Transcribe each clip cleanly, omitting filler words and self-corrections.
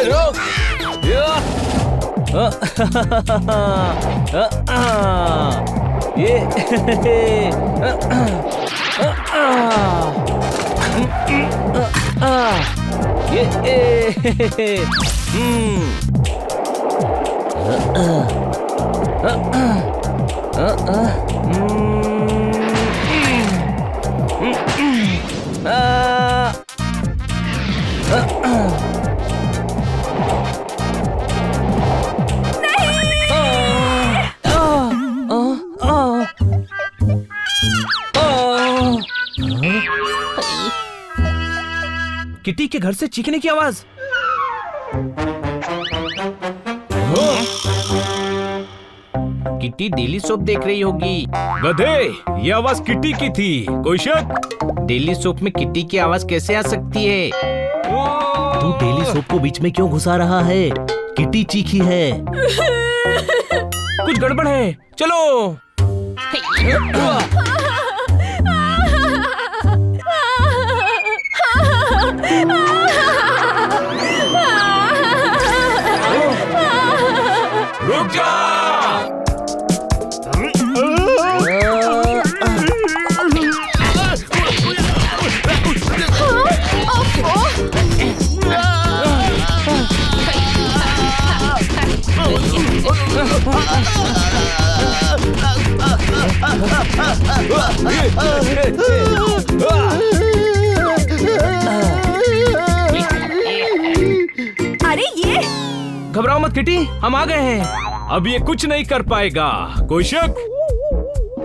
रुक। किटी के घर से चीखने की आवाज। किटी डेली सोप देख रही होगी। गधे, ये आवाज किटी की थी। कोई शक? डेली सोप में किटी की आवाज कैसे आ सकती है? तू डेली सोप को बीच में क्यों घुसा रहा है? किटी चीखी है। कुछ गड़बड़ है, चलो। रुक जा। अरे ये घबराओ मत किटी, हम आ गए हैं। अब ये कुछ नहीं कर पाएगा। कोई शक?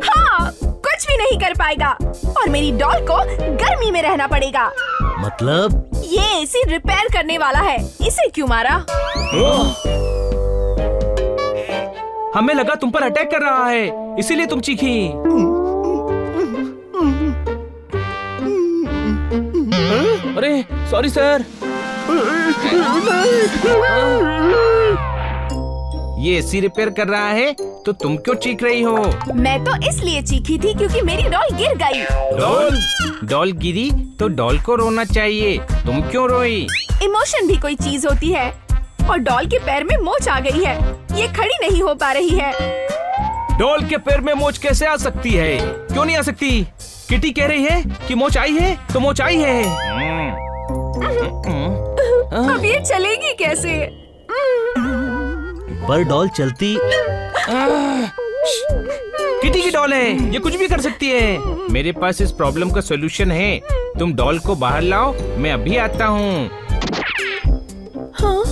हाँ, कुछ भी नहीं कर पाएगा और मेरी डॉल को गर्मी में रहना पड़ेगा। मतलब? ये एसी रिपेयर करने वाला है, इसे क्यों मारा? हमें लगा तुम पर अटैक कर रहा है, इसीलिए तुम चीखी। अरे सॉरी सर। ये एसी रिपेयर कर रहा है तो तुम क्यों चीख रही हो? मैं तो इसलिए चीखी थी क्योंकि मेरी डॉल गिर गई। डॉल गिरी तो डॉल को रोना चाहिए, तुम क्यों रोई? इमोशन भी कोई चीज होती है और डॉल के पैर में मोच आ गई है, ये खड़ी नहीं हो पा रही है। डॉल के पैर में मोच कैसे आ सकती है? क्यों नहीं आ सकती? किटी कह रही है कि मोच आई है तो मोच आई है। अब ये चलेगी कैसे? पर डॉल चलती। किटी की डॉल है, ये कुछ भी कर सकती है। मेरे पास इस प्रॉब्लम का सॉल्यूशन है, तुम डॉल को बाहर लाओ, मैं अभी आता हूँ। हाँ?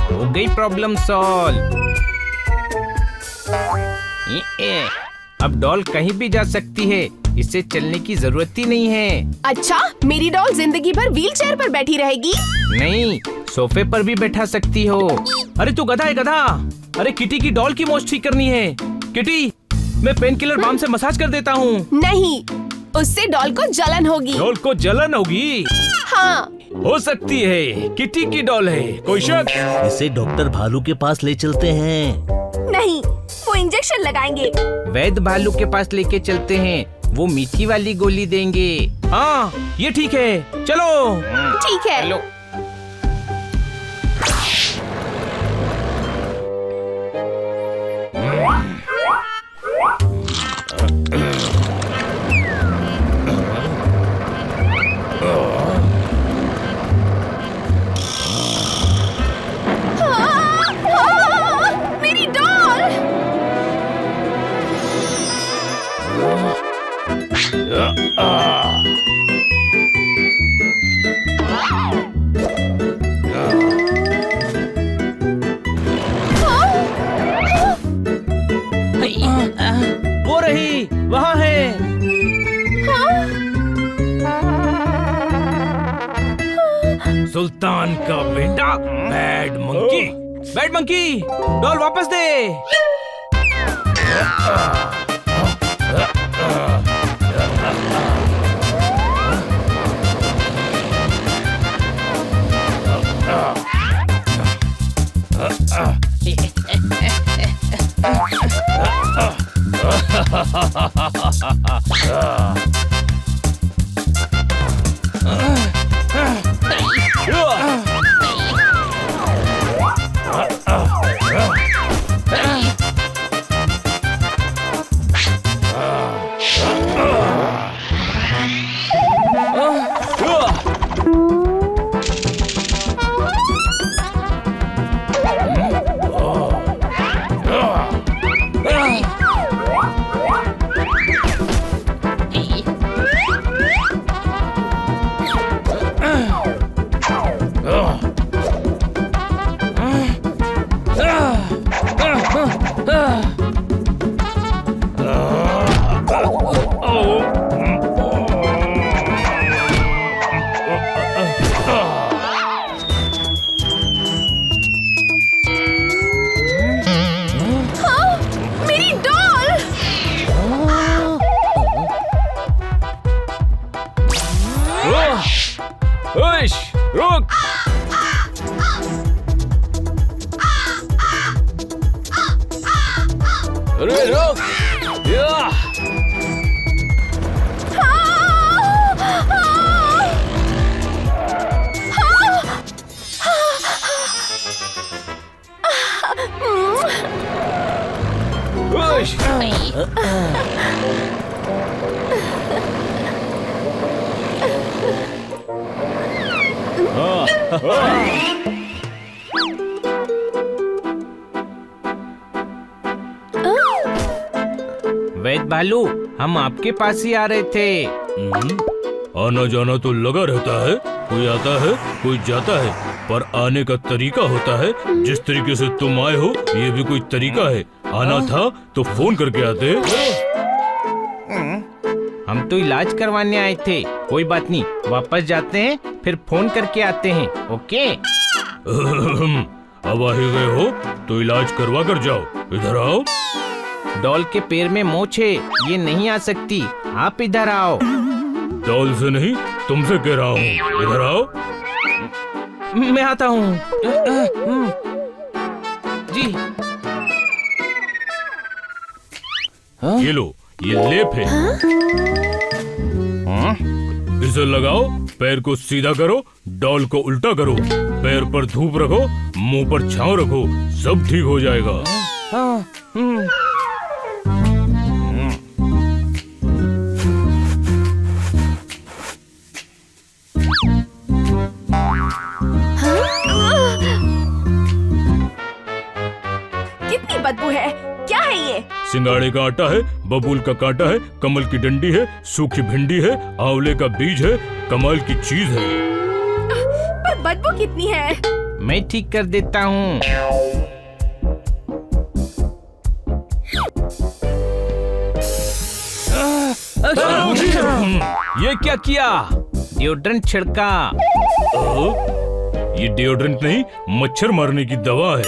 हो गई प्रॉब्लम सॉल्व। अब डॉल कहीं भी जा सकती है, इसे चलने की जरूरत ही नहीं है। अच्छा, मेरी डॉल जिंदगी भर व्हील चेयर पर बैठी रहेगी? नहीं, सोफे पर भी बैठा सकती हो। अरे तू गधा है गधा। अरे किटी की डॉल की मोच ठीक करनी है। किटी, मैं पेन किलर बाम से मसाज कर देता हूँ। नहीं, उससे डॉल को जलन होगी। डॉल को जलन होगी? हाँ। हो सकती है, किटी की डॉल है। कोई शक? इसे डॉक्टर भालू के पास ले चलते हैं। नहीं, वो इंजेक्शन लगाएंगे। वैद्य भालू के पास लेके चलते हैं, वो मीठी वाली गोली देंगे। हाँ, ये ठीक है, चलो। ठीक है। चलो। मेरी डॉल। वो रही, वहाँ है। सुल्तान का बेटा bad monkey, bad monkey, doll वापस दे। मेरी डॉल। रुक। अरे रुक। वैद भालू, हम आपके पास ही आ रहे थे। आना जाना तो लगा रहता है, कोई आता है कोई जाता है, पर आने का तरीका होता है। जिस तरीके से तुम आए हो ये भी कोई तरीका है। आना था तो फोन करके आते। हम तो इलाज करवाने आए थे। कोई बात नहीं, वापस जाते हैं फिर फोन करके आते हैं। ओके। अब आ ही गए हो तो इलाज करवा कर जाओ। इधर आओ। डॉल के पैर में मोच है, ये नहीं आ सकती। आप इधर आओ। डॉल से नहीं तुमसे कह रहा हूँ, इधर आओ। मैं आता हूँ। जी। ये लो, ये लेप है। इसे लगाओ, पैर को सीधा करो, डॉल को उल्टा करो, पैर पर धूप रखो, मुंह पर छांव रखो, सब ठीक हो जाएगा। कितनी बदबू है, क्या है ये? सिंगाड़े का आटा है, बबूल का कांटा है, कमल की डंडी है, सूखी भिंडी है, आंवले का बीज है, कमाल की चीज है। पर बदबू कितनी है? मैं ठीक कर देता हूँ। ये क्या किया? डिओड्रेंट छिड़का। ये डिओड्रेंट नहीं, मच्छर मारने की दवा है।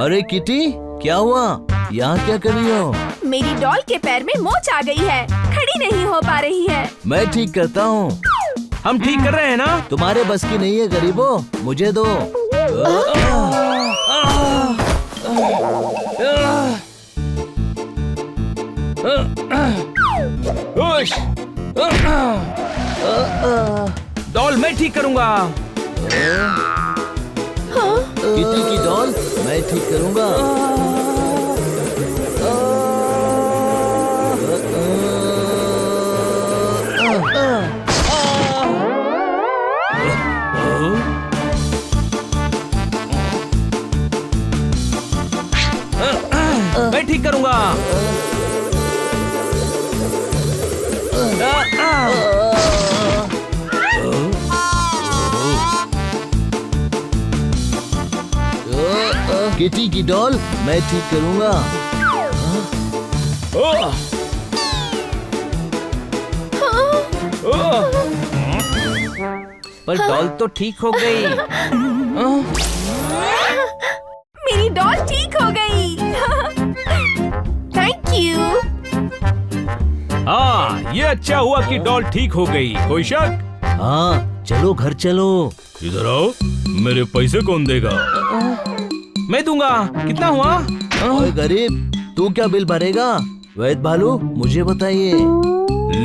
अरे किटी, क्या हुआ? यहाँ क्या कर रही हो? मेरी डॉल के पैर में मोच आ गई है, खड़ी नहीं हो पा रही है। मैं ठीक करता हूँ। हम ठीक कर रहे हैं ना? तुम्हारे बस की नहीं है गरीबो, मुझे दो। डॉल मैं ठीक करूँगा। किटी की डॉल मैं ठीक करूँगा। मैं ठीक करूँगा। किटी की डॉल मैं ठीक करूँगा। पर डॉल तो ठीक हो गई। अच्छा हुआ कि डॉल ठीक हो गई। कोई शक? हाँ चलो घर चलो। इधर आओ, मेरे पैसे कौन देगा? मैं दूंगा। कितना हुआ? ओए गरीब, तू क्या बिल भरेगा? वैद भालू मुझे बताइए।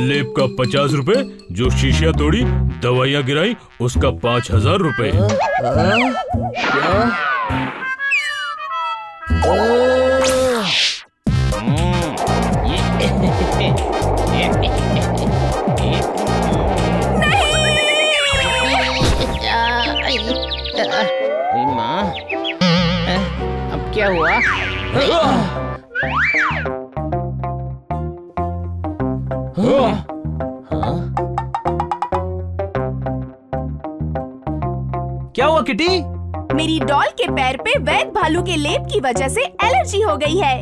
लेप का 50 रुपए, जो शीशियाँ तोड़ी, दवाइयाँ गिराई, उसका 5000 रुपए। माँ, अब क्या हुआ? क्या हुआ किटी? मेरी डॉल के पैर पे वैद भालू के लेप की वजह से एलर्जी हो गई है।